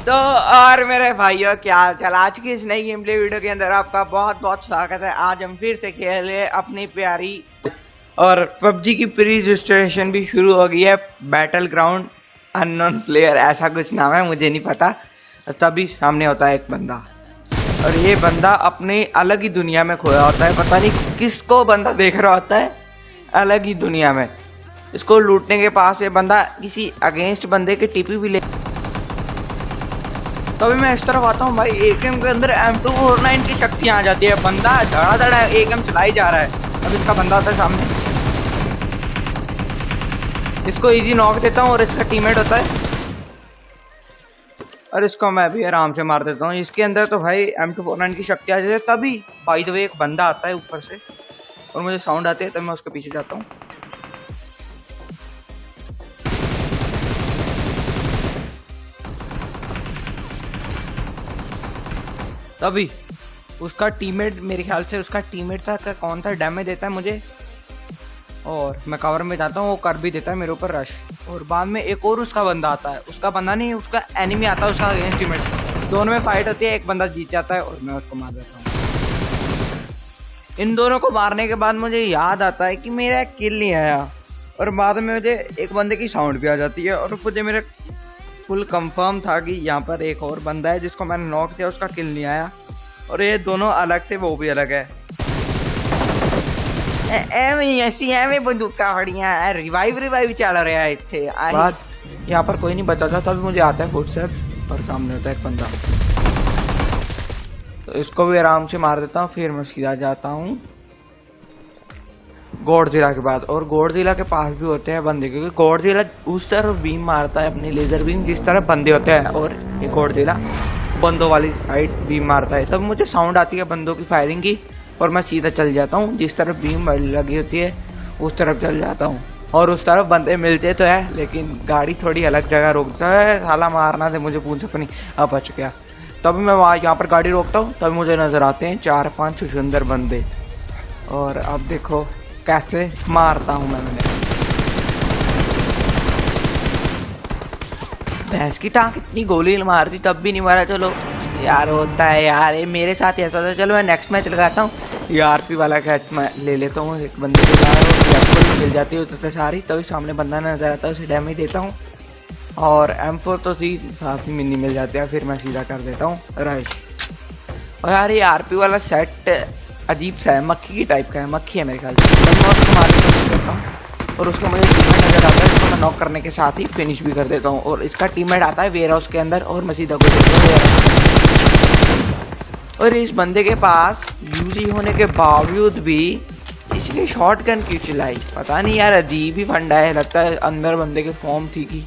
तो और मेरे भाइयों क्या हाल चाल। आज की इस नई गेम प्ले वीडियो के अंदर आपका बहुत बहुत स्वागत है। आज हम फिर से खेले अपनी प्यारी और पबजी की प्री रजिस्ट्रेशन भी शुरू हो गई है। बैटल ग्राउंड अननोन प्लेयर ऐसा कुछ नाम है, मुझे नहीं पता। तभी सामने होता है एक बंदा और ये बंदा अपने अलग ही दुनिया में खोया होता है। पता नहीं किसको बंदा देख रहा होता है अलग ही दुनिया में। इसको लूटने के पास ये बंदा किसी अगेंस्ट बंदे के टीपी भी ले। तो अभी मैं इस तरफ आता हूँ भाई। एकेएम के अंदर M249 की शक्ति आ जाती है। बंदा धड़ा एकेएम चलाई जा रहा है। अब इसका बंदा होता है सामने, इसको इजी नॉक देता हूँ और इसका टीममेट होता है और इसको मैं भी आराम से मार देता हूँ। इसके अंदर तो भाई M249 की शक्ति आ जाती है। तभी बाय द वे एक बंदा आता है ऊपर से और मुझे साउंड आती है, तब मैं उसके पीछे जाता हूँ। तभी उसका टीममेट, मेरे ख्याल से उसका टीममेट था, कौन सा डैमेज देता है मुझे और मैं कवर में जाता हूँ। वो कर भी देता है मेरे ऊपर रश। और बाद में एक और उसका बंदा आता है, उसका बंदा नहीं, उसका एनिमी आता है, उसका अगेंस्ट टीममेट। दोनों में फाइट होती है, एक बंदा जीत जाता है और मैं उसको मार देता हूँ। इन दोनों को मारने के बाद मुझे याद आता है कि मेरा किल नहीं आया और बाद में मुझे एक बंदे की साउंड भी आ जाती है और मुझे मेरे फुल कंफर्म था कि यहाँ पर एक और बंदा है जिसको मैंने नॉक किया, उसका किल नहीं आया। और ये दोनों अलग थे, वो भी अलग है। ऐसी है वे बंदूका बढ़िया रिवाइव चल रहा है इतने। यहाँ पर कोई नहीं बचा था, तभी मुझे आता है फुटस्टेप और सामने होता है एक बंदा। तो इसको भी आराम से मार देता हूँ। फिर मैं सीधा जाता हूँ गॉडजिला के पास। और गॉडजिला के पास भी होते हैं बंदे, क्योंकि गॉडजिला उस तरफ बीम मारता है अपनी लेजर बीम जिस तरफ बंदे होते हैं और ये गॉडजिला बंदों वाली साइड बीम मारता है। तब मुझे साउंड आती है बंदों की फायरिंग की और मैं सीधा चल जाता हूँ। जिस तरफ बीम लगी होती है उस तरफ चल जाता हूँ और उस तरफ बंदे मिलते तो है, लेकिन गाड़ी थोड़ी अलग जगह रोकता है। साला मारना थे मुझे, पूछ अपनी अब बच गया। तभी मैं वहाँ यहाँ पर गाड़ी रोकता हूँ, तभी मुझे नजर आते हैं 4-5 सुंदर बंदे। और अब देखो कैसे मारता हूँ मैं उन्हें। भैंस की टांग इतनी गोली मार दी तब भी नहीं मारा। चलो यार, होता है यार, ये मेरे साथ ऐसा होता है। चलो मैं नेक्स्ट मैच लगाता हूँ, RP वाला कैच मैं ले लेता हूँ। एक बंदे के साथ मिल जाती है तो सारी, तभी सामने बंदा नजर आता है, उसे डैमेज देता हूँ और M4 तो साथ ही मिनी मिल जाते हैं। फिर मैं सीधा कर देता हूँ रश। और यार ये RP वाला सेट अजीब सा है, मक्खी की टाइप का है, मक्खी है मेरे ख्याल से। मैं उसको मारने की कोशिश करता हूँ और उसको मुझे टीममेट नजर आता है, इसको मैं नॉक करने के साथ ही फिनिश भी कर देता हूँ। और इसका टीममेट आता है वेयर हाउस के अंदर और मैं सीधा को और इस बंदे के पास यूजी होने के बावजूद भी इसने शॉटगन क्यों चलाई, पता नहीं यार, अजीब ही फंडा है। लगता है अंदर बंदे के फॉर्म थी कि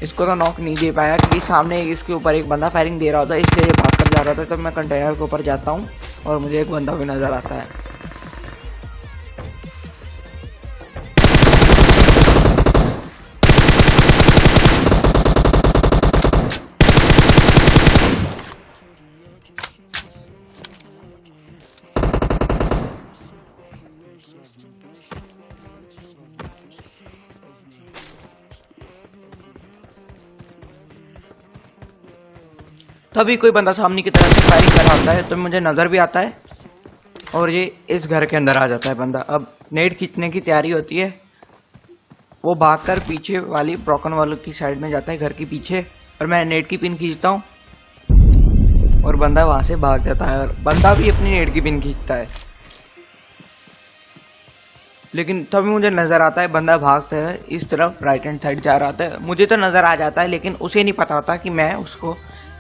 इसको तो नॉक नहीं दे पाया क्योंकि सामने इसके ऊपर एक बंदा फायरिंग दे रहा होता है, इसलिए भाग कर जा रहा था। तब मैं कंटेनर के ऊपर जाता हूँ और मुझे एक बंदा भी नजर आता है। तभी कोई बंदा सामने की तरफ से फायरिंग कर रहा होता है, तो मुझे नजर भी आता है और ये इस घर के अंदर आ जाता है बंदा। अब नेट खींचने की तैयारी होती है, वो भागकर पीछे वाली ब्रोकन वालों की साइड में जाता है, घर के पीछे। और मैं नेट की पिन खींचता हूँ और बंदा वहां से भाग जाता है और बंदा भी अपनी नेट की पिन खींचता है। लेकिन तभी मुझे नजर आता है बंदा भागता है इस तरफ, राइट हैंड साइड जा रहा था। मुझे तो नजर आ जाता है लेकिन उसे नहीं पता होता कि मैं उसको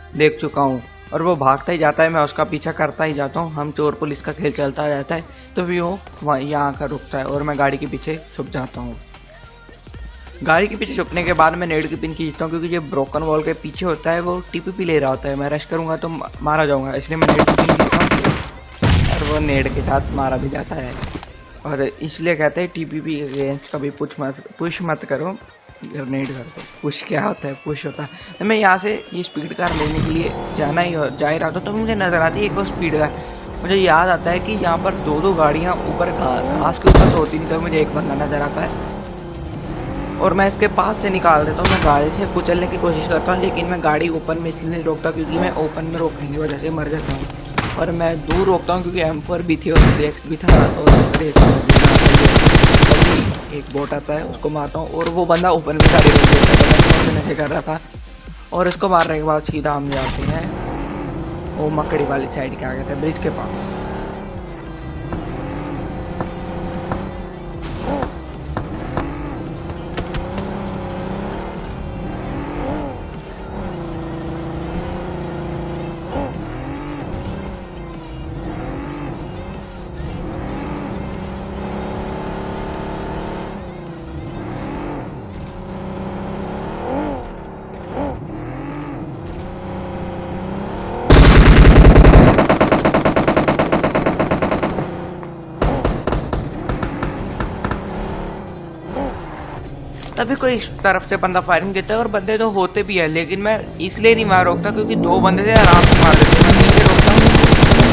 देख चुका हूँ और वो भागता ही जाता है, मैं उसका पीछा करता ही जाता हूँ। हम चोर पुलिस का खेल चलता रहता है। तो भी वो यहाँ आकर रुकता है और मैं गाड़ी के पीछे छुप जाता हूँ। गाड़ी के पीछे छुपने के बाद मैं नेट की पिन खींचता हूँ, क्योंकि ये ब्रोकन वॉल के पीछे होता है, वो टीपीपी ले रहा होता है। मैं रश करूँगा तो मारा जाऊँगा, इसलिए मैं नेट की पिन खींचता हूँ और वो नेट के साथ मारा भी जाता है। और इसलिए कहते हैं TPP अगेंस्ट कभी पुश मत करो, ग्रेनेड कर दो। पुश क्या होता है? पुश होता है। तो मैं यहाँ से ये स्पीड कार लेने के लिए जा ही रहा था, तो मुझे नजर आती है एक और स्पीड कार। मुझे याद आता है कि यहाँ पर 2 गाड़ियाँ ऊपर घास के ऊपर तो होती नहीं, तो मुझे एक बंदा नजर आता है और मैं इसके पास से निकाल देता हूँ। मैं गाड़ी से कुचलने की कोशिश करता हूँ, लेकिन मैं गाड़ी ओपन में इसलिए नहीं रोकता क्योंकि मैं ओपन में रोकने की वजह से मर जाता हूँ। और मैं दूर रोकता हूँ क्योंकि M4 भी थी और 3x भी था और तभी एक बोट आता है, उसको मारता हूँ और वो बंदा ओपन में गाड़ी रोक देता है। नशे कर रहा था और इसको मारने के बाद सीधा हम जाते हैं वो मकड़ी वाली साइड के आगे थे, ब्रिज के पास। तभी कोई इस तरफ से बंदा फायरिंग देता है और बंदे तो होते भी है, लेकिन मैं इसलिए नहीं मार रोकता क्योंकि 2 बंदे थे, आराम से मार देते। मैं नीचे रोकता हूँ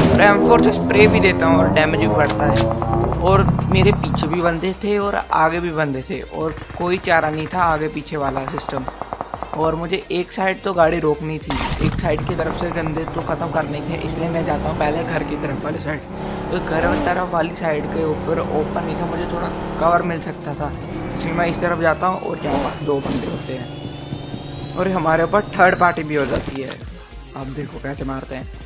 और M4 से स्प्रे भी देता हूँ और डैमेज भी बढ़ता है। और मेरे पीछे भी बंदे थे और आगे भी बंदे थे और कोई चारा नहीं था आगे पीछे वाला सिस्टम। और मुझे एक साइड तो गाड़ी रोकनी थी, एक साइड की तरफ से गंदे तो खत्म करने थे, इसलिए मैं जाता हूँ पहले घर की तरफ वाली साइड। तो घर की तरफ वाली साइड के ऊपर ओपन नहीं था, मुझे थोड़ा कवर मिल सकता था, इसलिए मैं इस तरफ जाता हूँ और यहाँ पर 2 बंदे होते हैं और हमारे ऊपर थर्ड पार्टी भी हो जाती है। अब देखो कैसे मारते हैं।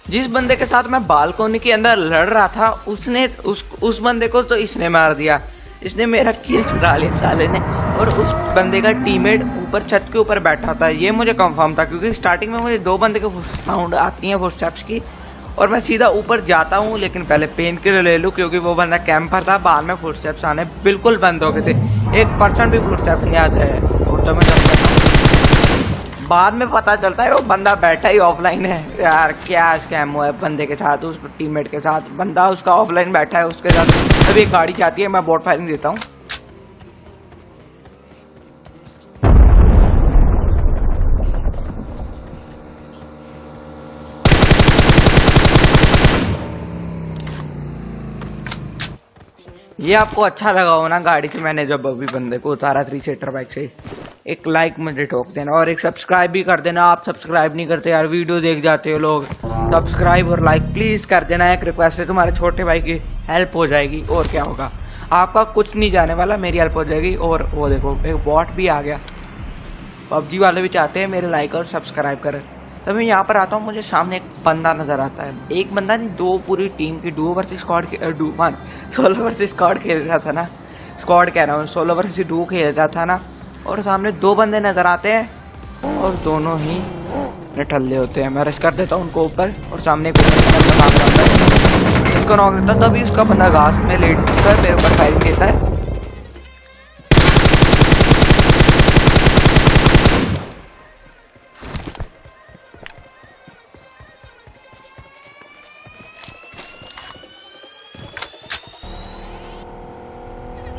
जिस बंदे के साथ मैं बालकोनी के अंदर लड़ रहा था उसने उस बंदे को तो इसने मार दिया, इसने मेरा किल चुरा लिया साले ने। और उस बंदे का टीममेट ऊपर छत के ऊपर बैठा था, ये मुझे कंफर्म था क्योंकि स्टार्टिंग में मुझे 2 बंदे के साउंड आती हैं फुटस्टेप्स की और मैं सीधा ऊपर जाता हूँ, लेकिन पहले पेन किलर ले लूँ क्योंकि वो बंदा कैंपर था। बाद में फुटस्टेप्स आने बिल्कुल बंद हो गए थे, 1% भी फुटस्टेप्स नहीं आते हैं। और तो मैं बाद में पता चलता है वो बंदा बैठा ही ऑफलाइन है। यार क्या स्कैम हुआ है बंदे के साथ, उस टीममेट के साथ, बंदा उसका ऑफलाइन बैठा है उसके साथ। अभी एक गाड़ी जाती है, मैं बोट फायरिंग देता हूँ। ये आपको अच्छा लगा हो ना गाड़ी से मैंने जब अभी बंदे को उतारा 3 सीटर बाइक से, एक लाइक मुझे ठोक देना और एक सब्सक्राइब भी कर देना। आप सब्सक्राइब नहीं करते यार, वीडियो देख जाते हो लोग, सब्सक्राइब और लाइक प्लीज कर देना। एक रिक्वेस्ट है, तुम्हारे छोटे भाई की हेल्प हो जाएगी और क्या होगा, आपका कुछ नहीं जाने वाला, मेरी हेल्प हो जाएगी। और वो देखो एक बॉट भी आ गया, PUBG वाले भी चाहते हैं मेरे लाइक और सब्सक्राइब करें। तब मैं यहाँ पर आता हूँ, मुझे सामने एक बंदा नजर आता है, एक बंदा नहीं 2 पूरी टीम की Duo versus squad solo versus squad खेल रहा था ना, स्क्वाड कह रहा हूँ, सोलो वर्सेस डुओ खेल रहा था ना। और सामने 2 बंदे नजर आते हैं और दोनों ही निठल्ले होते हैं। मैं रश कर देता हूँ उनको ऊपर और सामने उसको नॉक देता हूँ, तभी उसका बंदा घास में लेट कर मेरे ऊपर फायरिंग देता है।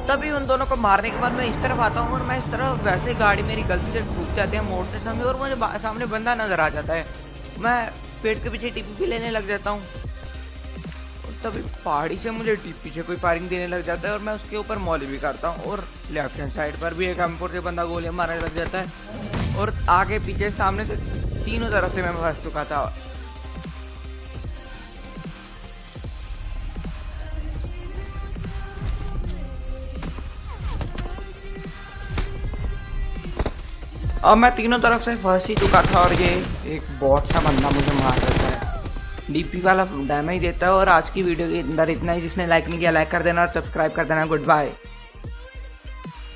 तभी उन दोनों को मारने के बाद मैं इस तरफ आता हूँ और मैं इस तरफ वैसे गाड़ी मेरी गलती से ठुक जाती है मोड़ते समय और मुझे सामने बंदा नजर आ जाता है। मैं पेड़ के पीछे टीपी लेने लग जाता हूँ और तभी पहाड़ी से मुझे पीछे कोई फायरिंग देने लग जाता है और मैं उसके ऊपर मौली भी करता हूँ और लेफ्ट हैंड साइड पर भी एक M4 से बंदा गोलियां मारने लग जाता है और आगे पीछे सामने से तीनों तरफ से मैं फंस चुका था। अब मैं तीनों तरफ से फंस ही चुका था और ये एक बॉट सा बंदा मुझे मार देता है, डीपी वाला डैमेज देता है। और आज की वीडियो के अंदर इतना ही, जिसने लाइक नहीं किया लाइक कर देना और सब्सक्राइब कर देना। Good bye.